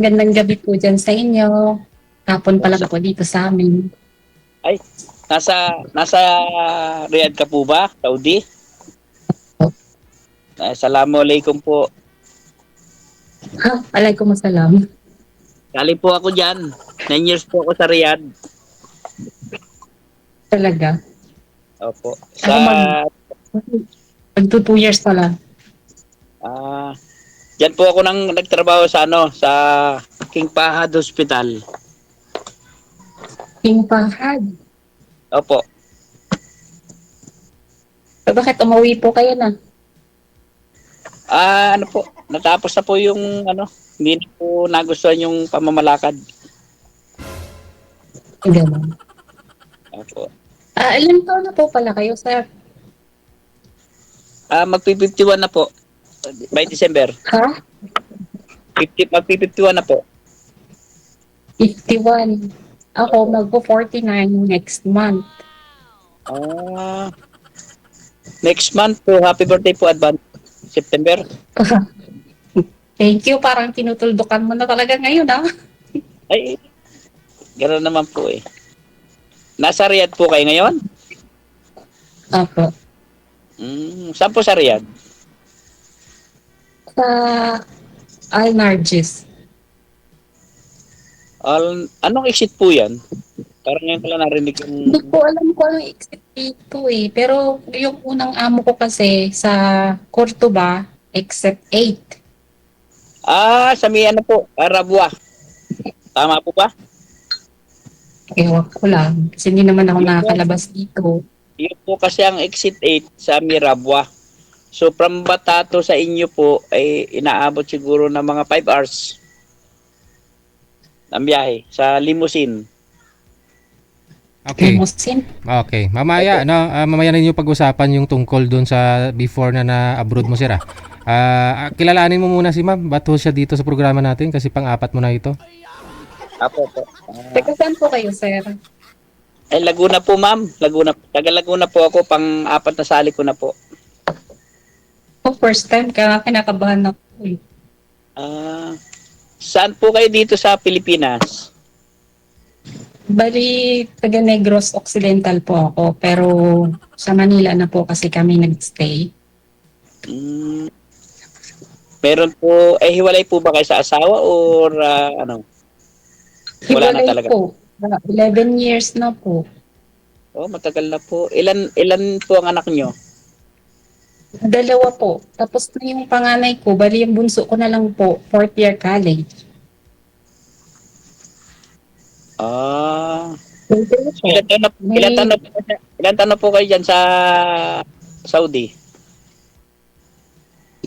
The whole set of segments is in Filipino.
Gandang gabi po dyan sa inyo. Hapon pa lang Sa, po dito sa amin. ay, nasa Riyadh ka po ba? Saudi? Assalamualaikum po. Ha, alaykumussalam. Kali po ako diyan. 9 years po ako sa Riyadh. Talaga. Opo. Ako magto 2 years pa lang. Ah, diyan po ako nagtrabaho sa sa King Fahad Hospital. King Fahad. Opo. Bakit umuwi po kayo na? Ano po, natapos na po yung hindi na po nagustuhan yung pamamalakad. Ganun. Opo. Ilan taon na po pala kayo, sir? Magpi-51 na po by December. Ha? 50 magpi-51 na po. 51. Ako Opo. magpo-49 next month. Ah, next month po, happy birthday po advance. September. Thank you. Parang tinutuldukan mo na talaga ngayon, ha? Ay, gano'n naman po eh. Nasa Riyadh po kayo ngayon? Opo. Saan po sa Riyadh? Sa Al-Narjis. Anong exit po yan? Parang ngayon ko lang narinig yung... Hindi ko alam kung anong exit dito eh. Pero yung unang amo ko kasi sa Cordoba, exit 8. Sa may po, Arabua. Tama po ba? Ewan ko lang. Kasi hindi naman ako Yun po, nakakalabas dito. yun po kasi ang exit 8 sa Mirabua. So from Batato sa inyo po ay inaabot siguro ng mga 5 hours ang biyahe sa limousine. Okay. Limousine. Okay. Opo. Mamaya na niyo pag-usapan yung tungkol doon sa before na abroad mo, sir. Kilalanin mo muna si ma'am. Ba't ho siya dito sa programa natin? Kasi pang-apat mo na ito. Apo po. Teka, saan po kayo, sir? Laguna po, ma'am. Laguna. Taga Laguna po ako. Pang-apat na sali ko na po. Oh, first time ka, kinakabahan ako eh. Ah, saan po kayo dito sa Pilipinas? Bali, taga Negros Occidental po ako. Pero sa Manila na po kasi kami nag-stay. Mm, meron po, hiwalay po ba kayo sa asawa or Wala na Hiwalay talaga? po. 11 years na po. Oh, matagal na po. Ilan po ang anak nyo? Dalawa po. Tapos na yung panganay ko, bali yung bunso ko na lang po, 4th year college. Ah, Dalawa so po. ilan taon na po kayo dyan sa Saudi?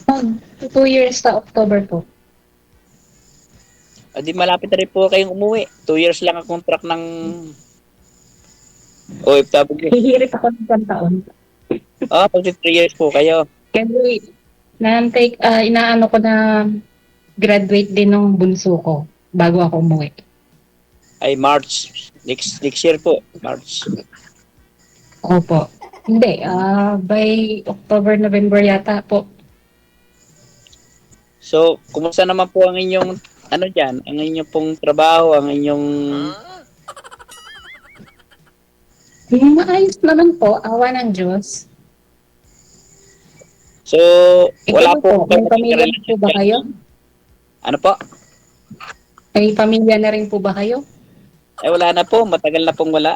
2 years sa October po. Di malapit na rin po kayong umuwi. 2 years lang ang contract ng OFW. Hihirit ako ng 1 taon. Pag 3 years po kayo. Kasi inaano ko na graduate din ng bunso ko bago ako umuwi. Ay, March. Next year po. March. Opo. Hindi, by October, November yata po. So, kumusta naman po ang inyong dyan? Ang inyong pong trabaho, ang inyong... Maayos naman po, awa ng Diyos. So, wala Ikaw po po, may kayong pamilya na po relasyon ba dyan? kayo? Ano po? May pamilya na rin po ba kayo? Wala na po. Matagal na pong wala.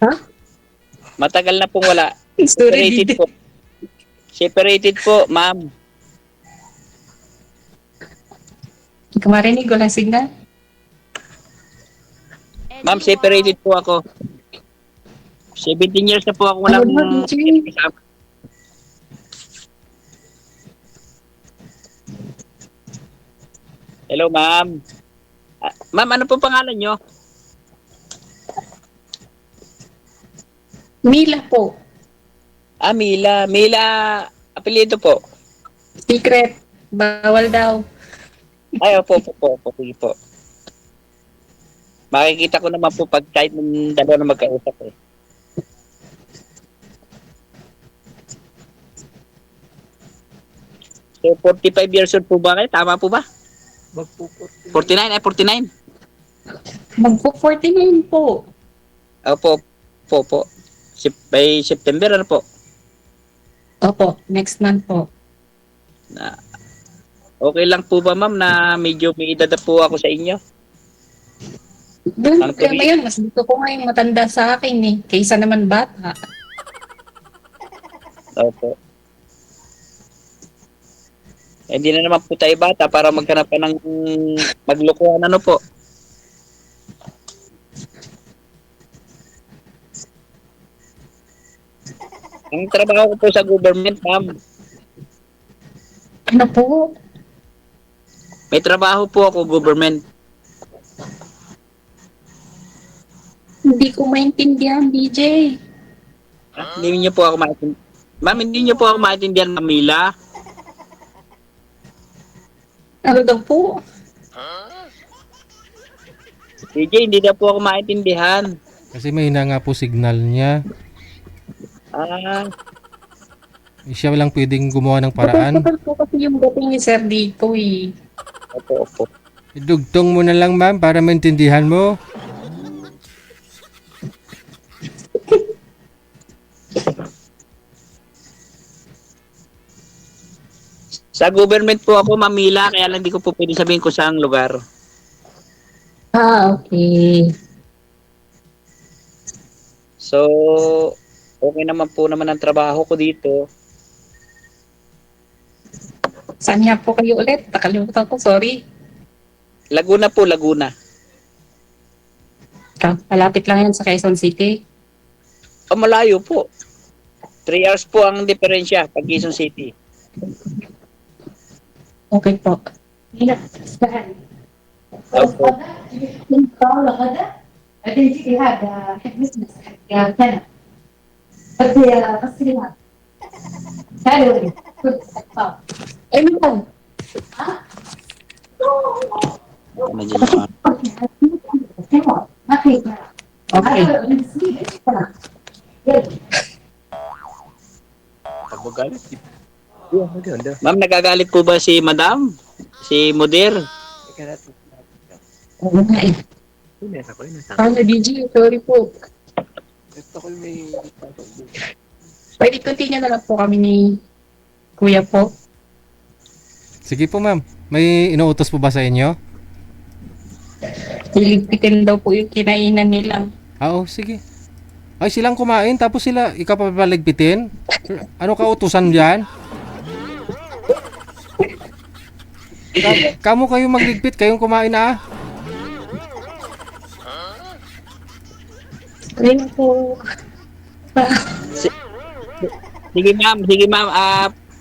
Ha? Matagal na pong wala. Sorry, Separated didi. po. Separated po, ma'am. Hindi ko marinig, walang signal. Ma'am, separated po ako. 17 years na po ako Ano walang ba, DJ? kasama. Hello, ma'am. Ma'am, ano po pangalan nyo? Mila po. Mila. Mila, apelyido po. Secret. Bawal daw. Ay, opo. Sige po. Makikita ko naman po pag kahit ng dalawa na magkausap eh. So, 45 years old po ba kayo? Tama po ba? 49 ay 49. Magpo-49 po. Opo, po. By September ano po? Opo, next month po. Na, okay lang po ba ma'am na medyo may edad na po ako sa inyo? Doon, Ang kaya tuloy- ngayon, mas gusto ko nga yung matanda sa akin eh. Kaysa naman bata. Opo. Hindi na naman po tayo bata para maghanap pa ng maglokohan ano po. Ang trabaho ko po sa government, ma'am. Ano po? May trabaho po ako government. Hindi ko maintindihan, DJ. Hindi niyo po ako maintindihan. Ma'am, hindi niyo po ako maintindihan, Mamila. Ano daw po? DJ, hindi na po ako maintindihan. Kasi mahina nga po signal niya. Siya lang pwedeng gumawa ng paraan. Putol po kasi yung dating ni Sir dito eh. Opo. Idugtong mo na lang ma'am para maintindihan mo. Sa government po ako, Mamila, kaya lang hindi ko po pwede sabihin kung saang lugar. Okay. So, okay naman po naman ang trabaho ko dito. Saan niya po kayo ulit? Nakalimutan ko, sorry. Laguna po, Laguna. Malapit lang yan sa Quezon City. Malayo po. 3 hours po ang diferensya pag Quezon City. Okay po. Opo. Ano po? Medyo na- Okay. Ma'am, nagagalit po ba si Madam? Si Mudir? Oo nga eh. Ano, DJ? Sorry po. Pwede continue na lang po kami ni Kuya po. Sige po ma'am. May inuutos po ba sa inyo? Iligpitin daw po yung kinainan nila. Oo, sige. Ay, silang kumain tapos sila ikaw pa paligpitin? Ano kautusan diyan? Kamu kayo magligpit, kayong kumain na. Ayun po. Sige ma'am,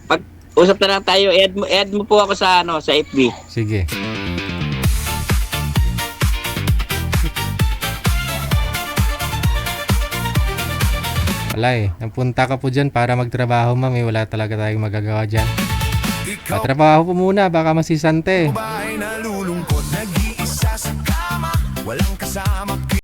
pag-usap na lang tayo. Add mo po ako sa sa FB. Sige. Wala eh. Napunta ka po dyan para magtrabaho ma'am. Wala talaga tayong magagawa dyan. Patrabaho po muna, baka masisante. Bahay na lulungkot.